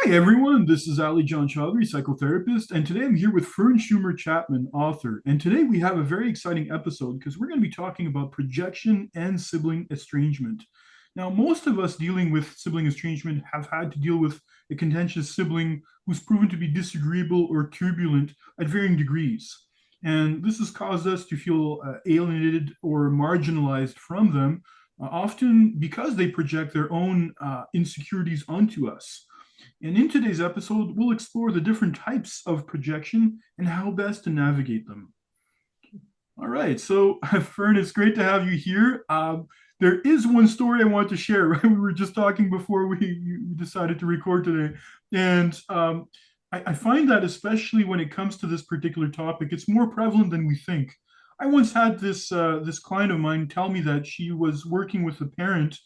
Hi everyone, this is Ali John Chaudhary, psychotherapist, and today I'm here with Fern Schumer Chapman, author. And today we have a very exciting episode because we're going to be talking about projection and sibling estrangement. Now, most of us dealing with sibling estrangement have had to deal with a contentious sibling who's proven to be disagreeable or turbulent at varying degrees. And this has caused us to feel alienated or marginalized from them, often because they project their own insecurities onto us. And in today's episode, we'll explore the different types of projection and how best to navigate them. All right, so Fern, it's great to have you here. There is one story I want to share. Right? We were just talking before we decided to record today, and I find that especially when it comes to this particular topic, it's more prevalent than we think. I once had this client of mine tell me that she was working with a parent,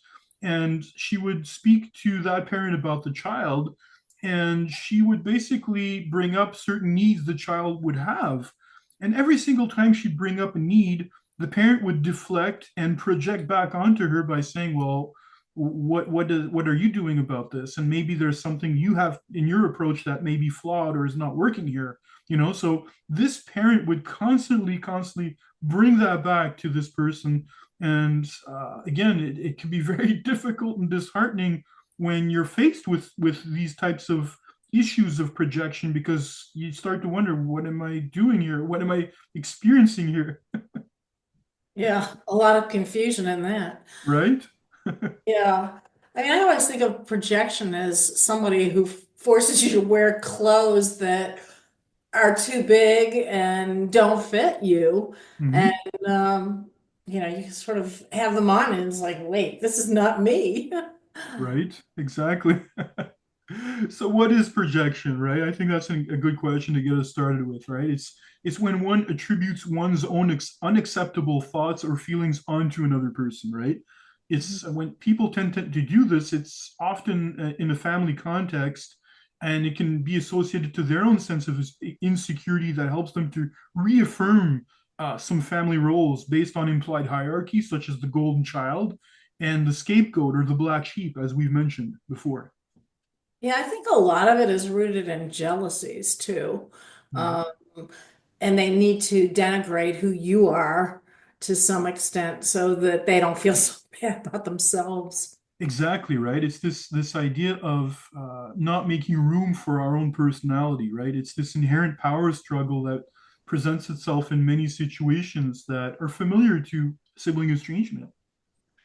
and she would speak to that parent about the child, and she would basically bring up certain needs the child would have. And every single time she'd bring up a need, the parent would deflect and project back onto her by saying, "Well, what are you doing about this? And maybe there's something you have in your approach that may be flawed or is not working here." So this parent would constantly bring that back to this person. And again, it can be very difficult and disheartening when you're faced with these types of issues of projection, because you start to wonder, what am I doing here? What am I experiencing here? Yeah, a lot of confusion in that. Right? Yeah. I mean, I always think of projection as somebody who forces you to wear clothes that are too big and don't fit you. And, Hmm. um, you sort of have them on and it's like, wait, this is not me. Right? Exactly. So what is projection, right? I think that's a good question to get us started with, right? It's when one attributes one's own unacceptable thoughts or feelings onto another person, right? It's when people tend to do this, it's often in a family context, and it can be associated to their own sense of insecurity that helps them to reaffirm some family roles based on implied hierarchy, such as the golden child and the scapegoat or the black sheep, as we've mentioned before. Yeah, I think a lot of it is rooted in jealousies too. Right. Um, and they need to denigrate who you are to some extent so that they don't feel so bad about themselves. Exactly, right. It's this idea of not making room for our own personality, right? It's this inherent power struggle that presents itself in many situations that are familiar to sibling estrangement.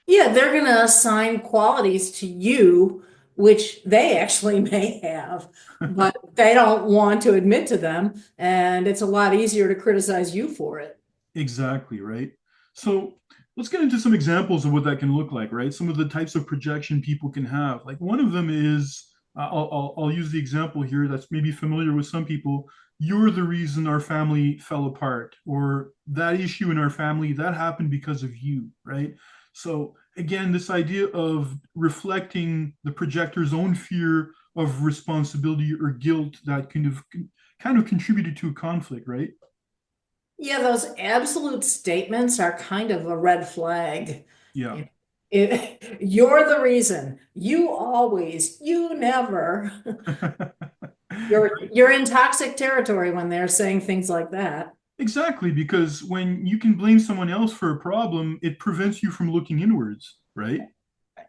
Yeah, they're going to assign qualities to you, which they actually may have, but they don't want to admit to them. And it's a lot easier to criticize you for it. Exactly, right? So let's get into some examples of what that can look like, right? Some of the types of projection people can have. Like one of them is, I'll use the example here that's maybe familiar with some people. You're the reason our family fell apart, or that issue in our family that happened because of you, right? So again, this idea of reflecting the projector's own fear of responsibility or guilt that kind of contributed to a conflict, right? Yeah, those absolute statements are kind of a red flag. Yeah. You you're the reason. You always, you never. You're in toxic territory when they're saying things like that. Exactly, because when you can blame someone else for a problem, it prevents you from looking inwards, right?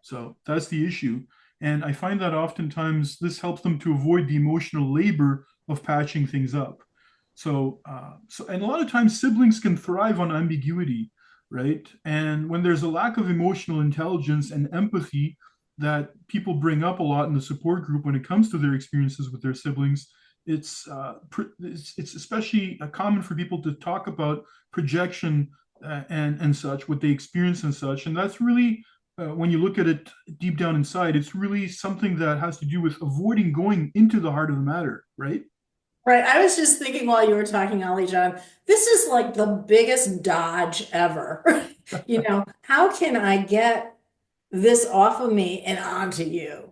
So that's the issue. And I find that oftentimes this helps them to avoid the emotional labor of patching things up. And a lot of times siblings can thrive on ambiguity, right? And when there's a lack of emotional intelligence and empathy that people bring up a lot in the support group when it comes to their experiences with their siblings, it's especially common for people to talk about projection and such, what they experience and such. And that's really when you look at it deep down inside, it's really something that has to do with avoiding going into the heart of the matter, right? Right. I was just thinking while you were talking, Ollie John, this is like the biggest dodge ever. How can I get this off of me and onto you?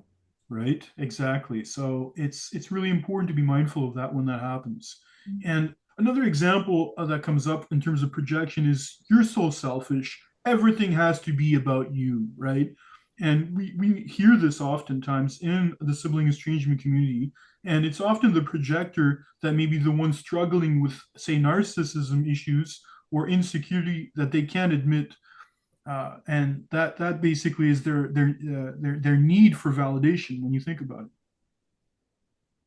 Right, exactly. So it's really important to be mindful of that when that happens. And another example that comes up in terms of projection is, you're so selfish. Everything has to be about you, right? And we hear this oftentimes in the sibling estrangement community. And it's often the projector that may be the one struggling with, say, narcissism issues or insecurity that they can't admit. And that basically is their need for validation when you think about it.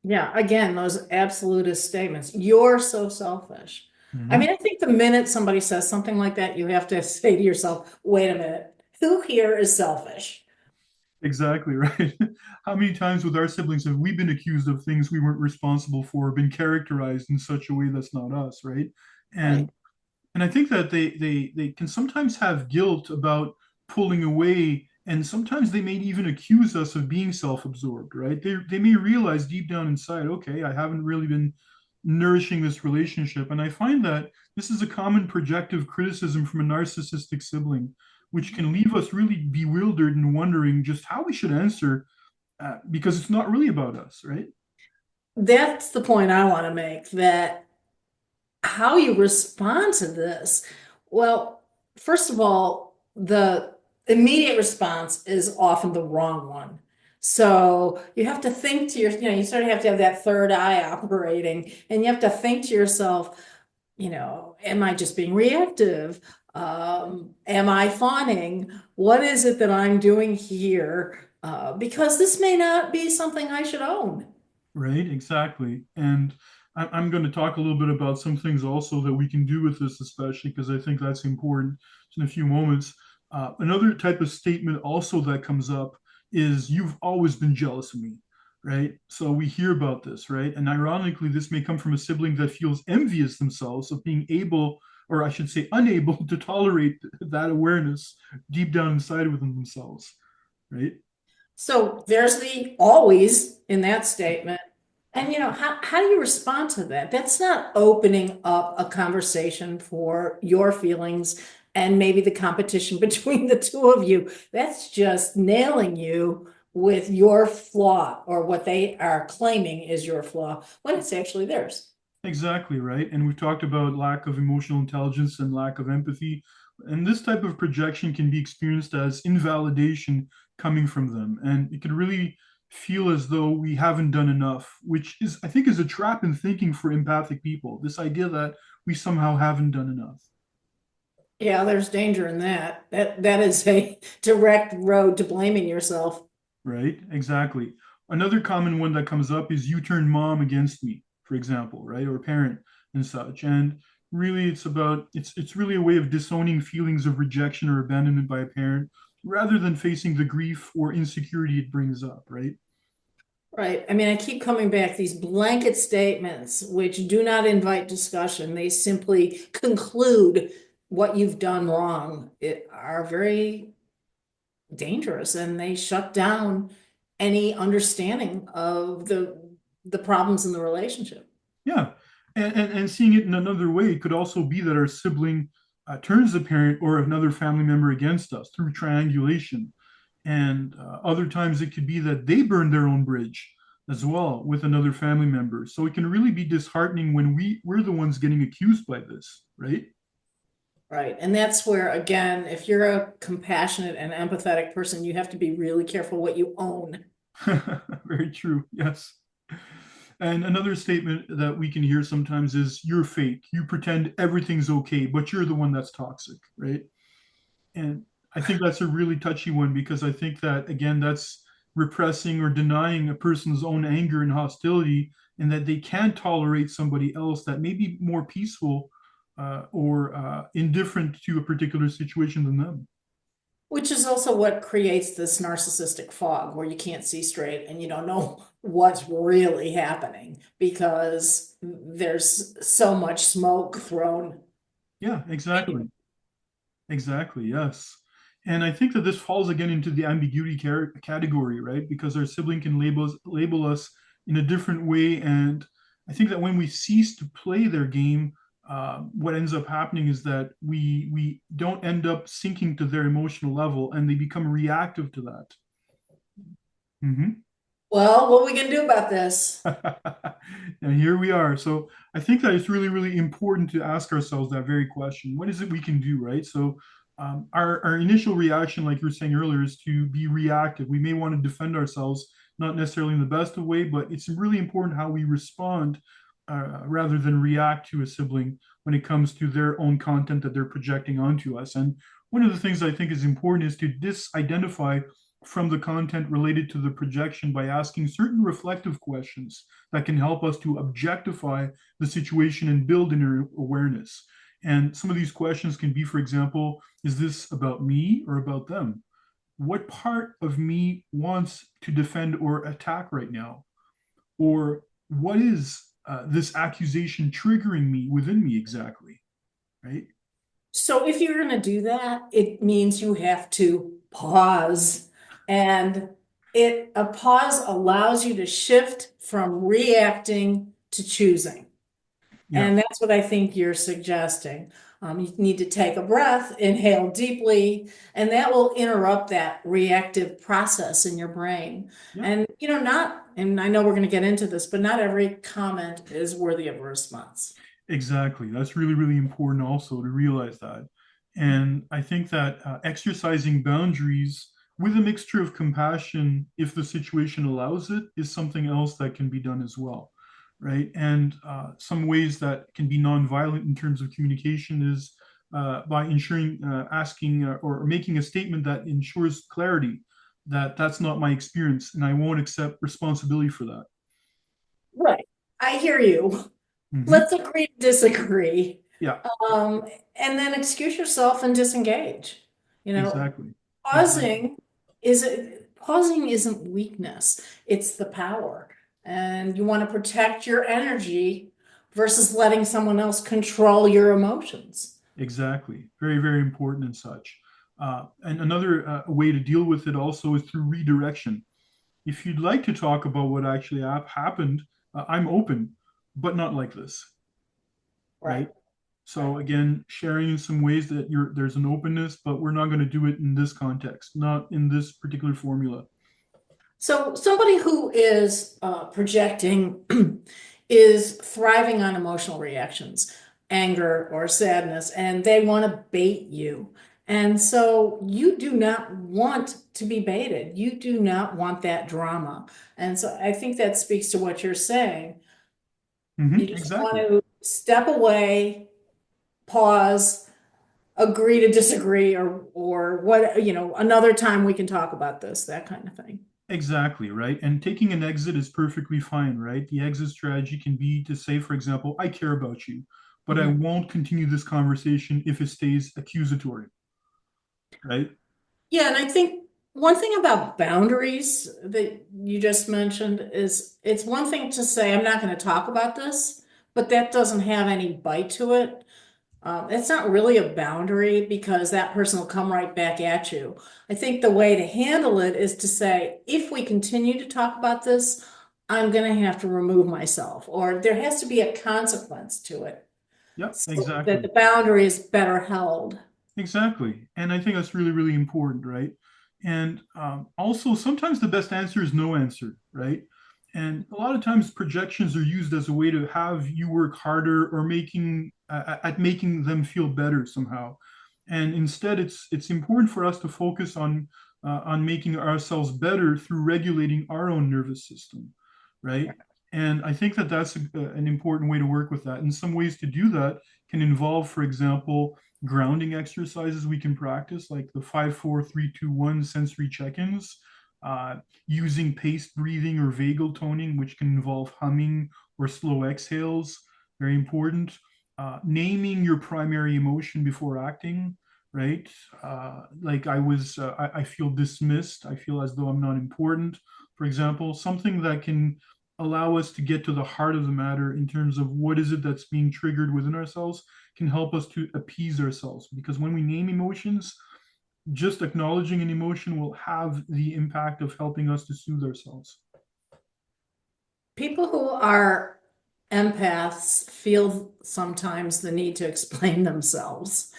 Yeah, again, those absolutist statements. You're so selfish. I Mhm. mean, I think the minute somebody says something like that, you have to say to yourself, wait a minute, who here is selfish? Exactly right. How many times with our siblings have we been accused of things we weren't responsible for, been characterized in such a way that's not us, right? Right. And I think that they can sometimes have guilt about pulling away, and sometimes they may even accuse us of being self-absorbed, right? They may realize deep down inside, okay, I haven't really been nourishing this relationship. And I find that this is a common projective criticism from a narcissistic sibling, which can leave us really bewildered and wondering just how we should answer, because it's not really about us, right? That's the point I want to make, that how you respond to this. Well, first of all, the immediate response is often the wrong one. So you have to think to you sort of have to have that third eye operating, and you have to think to yourself, am I just being reactive? Am I fawning? What is it that I'm doing here? Because this may not be something I should own. Right, exactly. And I'm going to talk a little bit about some things also that we can do with this, especially because I think that's important in a few moments. Another type of statement also that comes up is, you've always been jealous of me, right? So we hear about this, right? And ironically, this may come from a sibling that feels envious themselves of being able, or I should say, unable to tolerate that awareness deep down inside within themselves, right? So there's the always in that statement. And how do you respond to that? That's not opening up a conversation for your feelings and maybe the competition between the two of you. That's just nailing you with your flaw, or what they are claiming is your flaw when it's actually theirs. Exactly, right. And we've talked about lack of emotional intelligence and lack of empathy. And this type of projection can be experienced as invalidation coming from them. And it can really feel as though we haven't done enough, which is, I think, is a trap in thinking for empathic people. This idea that we somehow haven't done enough, Yeah, there's danger in that. That is a direct road to blaming yourself. right? Exactly. Another common one that comes up is, you turned mom against me, for example, right? Or parent and such. And really it's really a way of disowning feelings of rejection or abandonment by a parent rather than facing the grief or insecurity it brings up, right? Right. I mean, I keep coming back, these blanket statements, which do not invite discussion. They simply conclude what you've done wrong. It are very dangerous, and they shut down any understanding of the problems in the relationship. Yeah. And seeing it in another way could also be that our sibling turns the parent or another family member against us through triangulation. And other times it could be that they burn their own bridge as well with another family member. So it can really be disheartening when we're the ones getting accused by this, right? Right. And that's where, again, if you're a compassionate and empathetic person, you have to be really careful what you own. Very true. Yes. And another statement that we can hear sometimes is, you're fake. You pretend everything's okay, but you're the one that's toxic, right? And I think that's a really touchy one, because I think that, again, that's repressing or denying a person's own anger and hostility, and that they can't tolerate somebody else that may be more peaceful or indifferent to a particular situation than them. Which is also what creates this narcissistic fog where you can't see straight and you don't know what's really happening because there's so much smoke thrown Yeah, at you. exactly. Exactly, yes. And I think that this falls again into the ambiguity category, right? Because our sibling can label us in a different way. And I think that when we cease to play their game, what ends up happening is that we don't end up sinking to their emotional level, and they become reactive to that. Hmm. Well, what are we gonna do about this? And here we are. So I think that it's really, really important to ask ourselves that very question. What is it we can do, right? So our initial reaction, like you were saying earlier, is to be reactive. We may want to defend ourselves, not necessarily in the best of way, but it's really important how we respond rather than react to a sibling when it comes to their own content that they're projecting onto us. And one of the things I think is important is to disidentify from the content related to the projection by asking certain reflective questions that can help us to objectify the situation and build inner awareness. And some of these questions can be, for example, is this about me or about them? What part of me wants to defend or attack right now? Or what is this accusation triggering me within me exactly? Right? So if you're going to do that, it means you have to pause. And a pause allows you to shift from reacting to choosing. Yeah, And that's what I think you're suggesting. You need to take a breath, inhale deeply, and that will interrupt that reactive process in your brain. yeah. And, and I know we're going to get into this, but not every comment is worthy of a response. Exactly. That's really, really important also to realize that. And I think that exercising boundaries with a mixture of compassion, if the situation allows it, is something else that can be done as well. Right. And some ways that can be nonviolent in terms of communication is by ensuring, asking or making a statement that ensures clarity that that's not my experience and I won't accept responsibility for that. Right. I hear you. Hmm. Let's agree to disagree. Yeah, Um, and then excuse yourself and disengage. You know, exactly. Exactly. pausing pausing isn't weakness, it's the power. And you want to protect your energy versus letting someone else control your emotions. Exactly. Very, very important and such. And another way to deal with it also is through redirection. If you'd like to talk about what actually happened, I'm open, but not like this, Right. right? Right. So again, sharing in some ways that there's an openness, but we're not going to do it in this context, not in this particular formula. So somebody who is projecting is thriving on emotional reactions, anger or sadness, and they want to bait you. And so you do not want to be baited. You do not want that drama. And so I think that speaks to what you're saying. You just want Exactly. to step away, pause, agree to disagree, or what, another time we can talk about this, that kind of thing. Exactly, right? And taking an exit is perfectly fine, right? The exit strategy can be to say, for example, I care about you, but I Mhm. won't continue this conversation if it stays accusatory, right? Yeah, and I think one thing about boundaries that you just mentioned is it's one thing to say, I'm not going to talk about this, but that doesn't have any bite to it. It's not really a boundary because that person will come right back at you. I think the way to handle it is to say, if we continue to talk about this, I'm going to have to remove myself, or there has to be a consequence to it Yep, so that exactly. the boundary is better held. Exactly. And I think that's really, really important, right? And also, sometimes the best answer is no answer, right? And a lot of times projections are used as a way to have you work harder or making at making them feel better somehow. And instead, it's important for us to focus on making ourselves better through regulating our own nervous system, right? And I think that that's an important way to work with that. And some ways to do that can involve, for example, grounding exercises we can practice, like the 5, 4, 3, 2, 1 sensory check-ins, uh, using paced breathing or vagal toning, which can involve humming or slow exhales. Very important. Naming your primary emotion before acting, right? Like I feel dismissed. I feel as though I'm not important, for example, something that can allow us to get to the heart of the matter in terms of what is it that's being triggered within ourselves can help us to appease ourselves. Because when we name emotions, just acknowledging an emotion will have the impact of helping us to soothe ourselves. People who are empaths feel sometimes the need to explain themselves.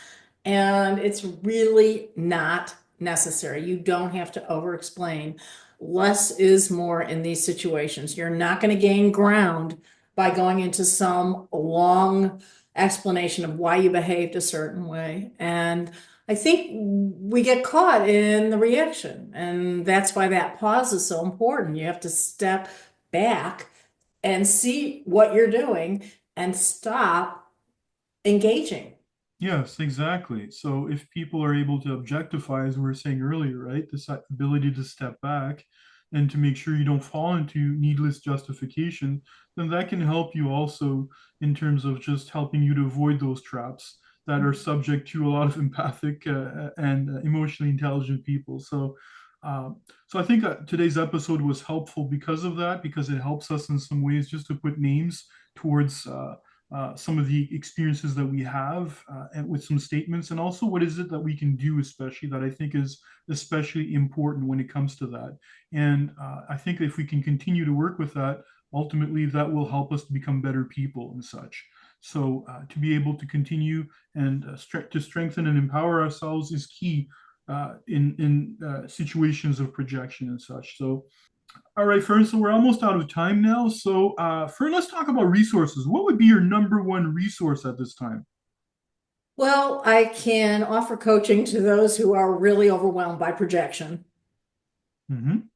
And it's really not necessary. You don't have to over explain. Less is more in these situations. You're not going to gain ground by going into some long explanation of why you behaved a certain way. And I think we get caught in the reaction, and that's why that pause is so important. You have to step back and see what you're doing and stop engaging. Yes, exactly. So if people are able to objectify, as we were saying earlier, right, this ability to step back and to make sure you don't fall into needless justification, then that can help you also in terms of just helping you to avoid those traps that are subject to a lot of empathic and emotionally intelligent people. So I think today's episode was helpful because of that, because it helps us in some ways just to put names towards some of the experiences that we have and with some statements, and also what is it that we can do, especially that I think is especially important when it comes to that. And I think if we can continue to work with that, ultimately that will help us to become better people and such. So to be able to continue and to strengthen and empower ourselves is key in situations of projection and such. So all right, Fern. So we're almost out of time now. So, Fern, let's talk about resources. What would be your number one resource at this time? Well, I can offer coaching to those who are really overwhelmed by projection.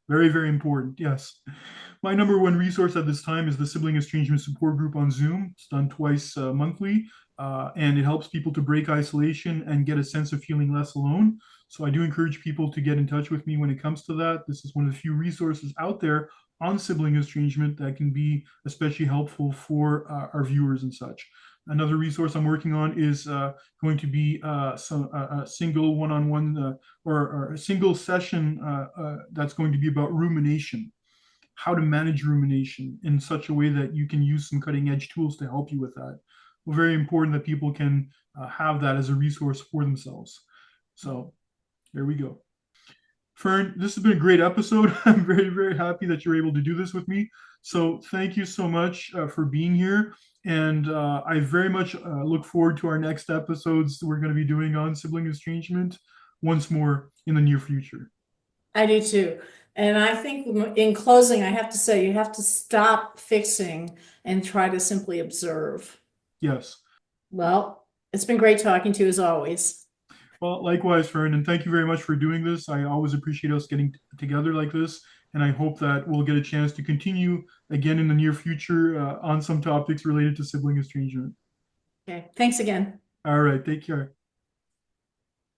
Very, very important. Yes. My number one resource at this time is the Sibling Estrangement Support Group on Zoom. It's done twice monthly, and it helps people to break isolation and get a sense of feeling less alone. So I do encourage people to get in touch with me when it comes to that. This is one of the few resources out there on sibling estrangement that can be especially helpful for our viewers and such. Another resource I'm working on is going to be a single one-on-one or a single session that's going to be about rumination, how to manage rumination in such a way that you can use some cutting edge tools to help you with that. Well, very important that people can have that as a resource for themselves. So there we go. Fern, this has been a great episode. I'm very, very happy that you're able to do this with me. So thank you so much for being here. And I very much look forward to our next episodes we're going to be doing on sibling estrangement once more in the near future. I do too. And I think in closing, I have to say you have to stop fixing and try to simply observe. Yes. Well, it's been great talking to you as always. Well, likewise, Fern, and thank you very much for doing this. I always appreciate us getting together like this, and I hope that we'll get a chance to continue again in the near future on some topics related to sibling estrangement. Okay, thanks again. All right, take care.